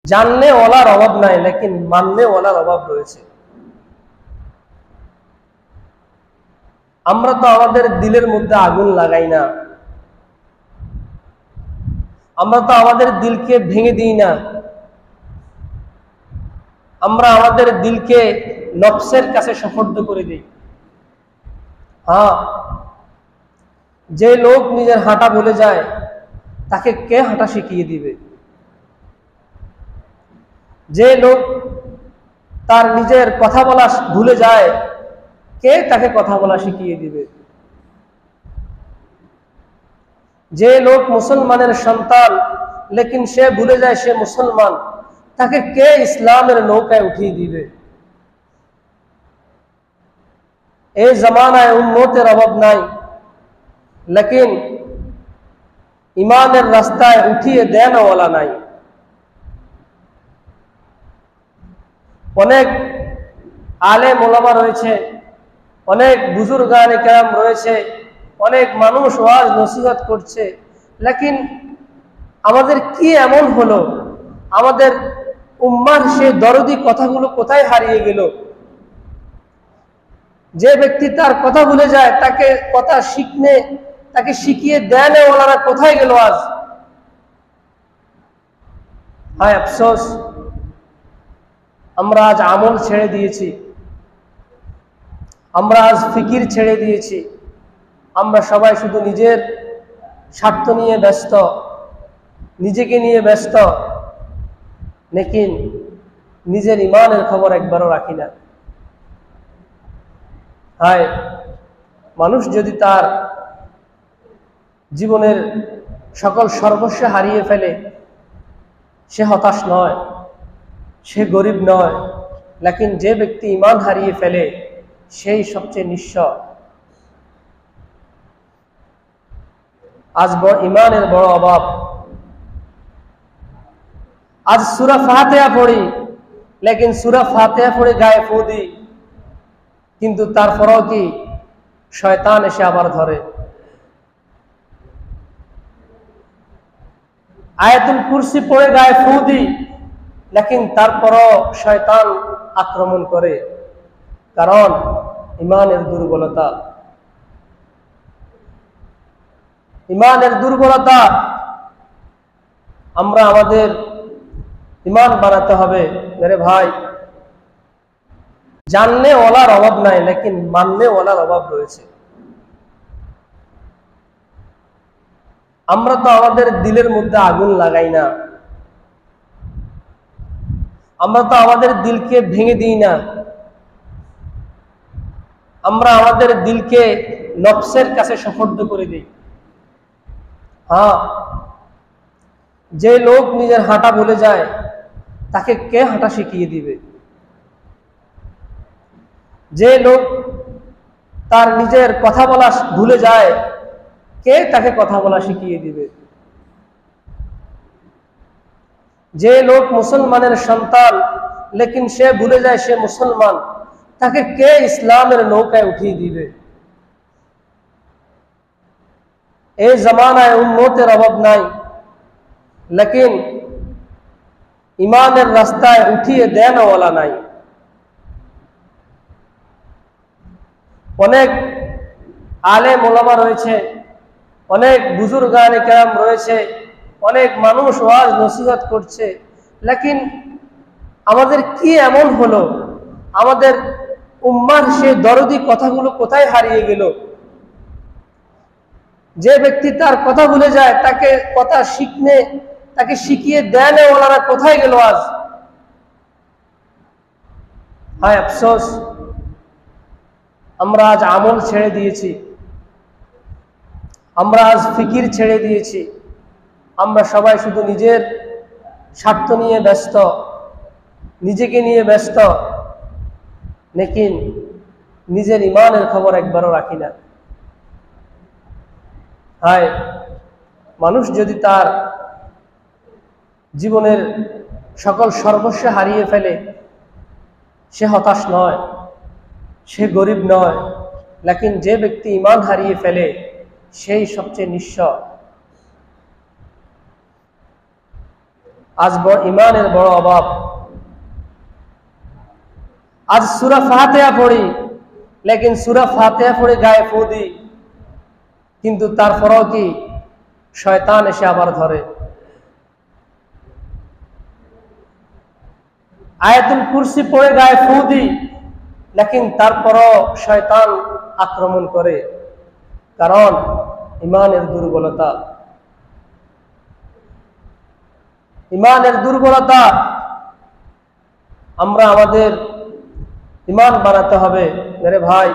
জানলে ওলার অভাব নাই, লেকিন মানলে ওলার অভাব রয়েছে। আমরা তো আমাদের দিলের মধ্যে আগুন লাগাই না, আমরা তো আমাদের দিলকে ভেঙে দিই না, আমরা আমাদের দিলকে নফসের কাছে সুপর্দ করে দিই। হ্যাঁ, যে লোক নিজের হাঁটা ভুলে যায় তাকে কে হাঁটা শিখিয়ে দিবে? যে লোক তার নিজের কথা বলা ভুলে যায় কে তাকে কথা বলা শিখিয়ে দিবে? যে লোক মুসলমানের সন্তান লেকিন সে ভুলে যায় সে মুসলমান, তাকে কে ইসলামের নৌকায় উঠিয়ে দিবে? এই জমানায় উম্মতের অভাব নাই, লেকিন ইমানের রাস্তায় উঠিয়ে দেনওয়ালা নাই। অনেক আলেম ওলামা রয়েছে, অনেক বুজুর্গানে কেরাম রয়েছে, অনেক মানুষ ওয়াজ নসিহত করছে, লেকিন আমাদের কি এমন হলো? আমাদের উম্মার সে দরদি কথাগুলো কোথায় হারিয়ে গেল? যে ব্যক্তি তার কথা ভুলে যায় তাকে কথা তাকে শিখিয়ে দেন ওনারা কোথায় গেল আজ? হায় আফসোস, আমরা আজ আমল ছেড়ে দিয়েছি, আমরা আজ ফিকির ছেড়ে দিয়েছি, আমরা সবাই শুধু নিজের স্বার্থ নিয়ে ব্যস্ত, নিজেকে নিয়ে ব্যস্ত, লেকিন নিজের ইমানের খবর একবারও রাখি না। হায়, মানুষ যদি তার জীবনের সকল সর্বস্ব হারিয়ে ফেলে, সে হতাশ নয়, সে গরিব নয়, লেকিন যে ব্যক্তি ইমান হারিয়ে ফেলে সেই সবচেয়ে নিঃস্ব। আজ ইমানের বড় অভাব। আজ সূরা ফাতিহা পড়ি, লেকিন সূরা ফাতিহা পড়ে গায়ে ফু দিই, কিন্তু তারপরেও কি শয়তান এসে আবার ধরে। আয়াতুল কুরসি পড়ে গায়ে ফু দিই, লেকিন তারপরও শয়তান আক্রমণ করে, কারণ ইমানের দুর্বলতা। ইমানের দুর্বলতা। আমরা আমাদের ইমান বানাতে হবে। মেরে ভাই, জানলে ওলার অভাব নাই, লেকিন মানলে ওলার অভাব রয়েছে। আমরা তো আমাদের দিলের মধ্যে আগুন লাগাই না, আমরা তো আমাদের দিলকে ভেঙে দিই না, আমরা আমাদের দিলকে নফসের কাছে সুপর্দ করে দিই। হ্যাঁ, যে লোক নিজের হাঁটা ভুলে যায় তাকে কে হাঁটা শিখিয়ে দিবে? যে লোক তার নিজের কথা বলা ভুলে যায় কে তাকে কথা বলা শিখিয়ে দিবে? যে লোক মুসলমানের সন্তান লেকিন সে ভুলে যায় সে মুসলমান, তাকে কে ইসলামের নৌকায় উঠিয়ে দিবে? এই জমানায় উম্মতের অভাব নাই, লেকিন ইমানের রাস্তায় উঠিয়ে দেনওয়ালা নাই। অনেক আলেম ওলামা রয়েছে, অনেক বুজুর্গানে কেরাম রয়েছে, অনেক মানুষ ওয়াজ নসিহত করছে, লেকিন আমাদের কি এমন হলো? আমাদের উম্মার সে দরদি কথাগুলো কোথায় হারিয়ে গেল? যে ব্যক্তি তার কথা ভুলে যায় তাকে কথা তাকে শিখিয়ে দেন ওনারা কোথায় গেল আজ? হায় আফসোস, আমরা আজ আমল ছেড়ে দিয়েছি, আমরা আজ ফিকির ছেড়ে দিয়েছি, আমরা সবাই শুধু নিজের স্বার্থ নিয়ে ব্যস্ত, নিজেকে নিয়ে ব্যস্ত, লেকিন নিজের ইমানের খবর একবারও রাখি না। হায়, মানুষ যদি তার জীবনের সকল সর্বস্ব হারিয়ে ফেলে, সে হতাশ নয়, সে গরিব নয়, লেকিন যে ব্যক্তি ইমান হারিয়ে ফেলে সেই সবচেয়ে নিঃস্ব। আজ ইমানের বড় অভাব। আজ সূরা ফাতিহা পড়ি, লেকিন সূরা ফাতিহা পড়ে গায়ে ফু দিই, কিন্তু তারপরেও কি শয়তান এসে আবার ধরে। আয়াতুল কুরসি পড়ে গায়ে ফু দিই, লেকিন তারপরও শয়তান আক্রমণ করে, কারণ ইমানের দুর্বলতা। ইমানের দুর্বলতা। আমরা আমাদের ইমান বানাতে হবে। মেরে ভাই,